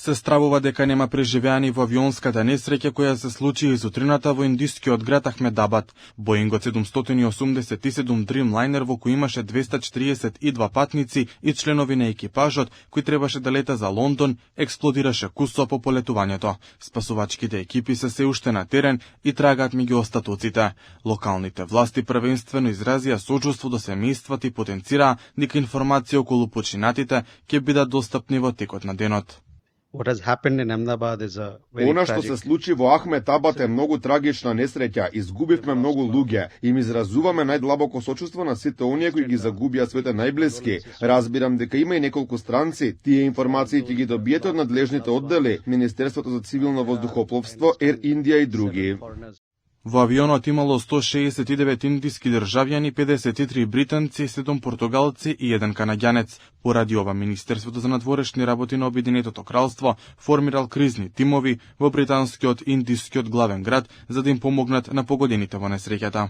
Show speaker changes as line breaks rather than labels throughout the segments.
се стравува дека нема преживеани во авионската несреќа која се случи изутрината во индискиот град Ахмедабад. Боингот 787 Dreamliner во кој имаше 242 патници и членови на екипажот кои требаше да лета за Лондон, експлодираше кусо по полетувањето. Спасувачките екипи се уште на терен и трагаат меѓу остатоците. Локалните власти првенствено изразија сочувство до семејствата и потенцираа дека информација околу починатите ќе бидат достапни во текот на денот.
Она што се случи во Ахмедабад е многу трагична несреќа. Изгубивме многу луѓе и им изразуваме најдлабоко сочувство на сите оние кои ги загубија своите најблиски. Разбирам дека има и неколку странци. Тие информации ќе ги добиете од надлежните оддели, Министерството за цивилно воздухопловство, Ер Индија и други.
Во авионот имало 169 индиски државјани, 53 британци, 7 португалци и 1 канаѓанец. Поради ова, Министерството за надворешни работи на Обединетото кралство формирал кризни тимови во британскиот и индискиот главен град за да им помогнат на погодените во несреќата.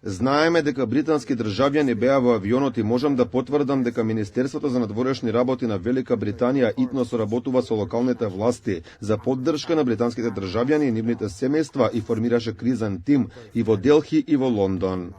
Знаеме дека британски државјани беа во авионот и можам да потврдам дека Министерството за надворешни работи на Велика Британија итно соработува со локалните власти за поддршка на британските државјани и нивните семејства и формираше кризен тим и во Делхи и во Лондон.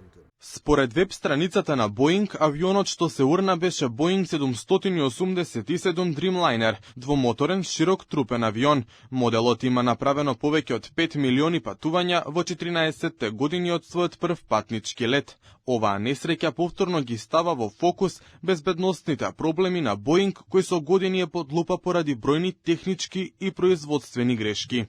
Според веб страницата на Боинг, авионот што се урна беше Боинг 787 Dreamliner, двомоторен широк трупен авион. Моделот има направено повеќе од 5 милиони патувања во 14 години од својот прв патнички лет. Оваа несреќа повторно ги става во фокус безбедносните проблеми на Боинг, кои со години е под лупа поради бројни технички и производствени грешки.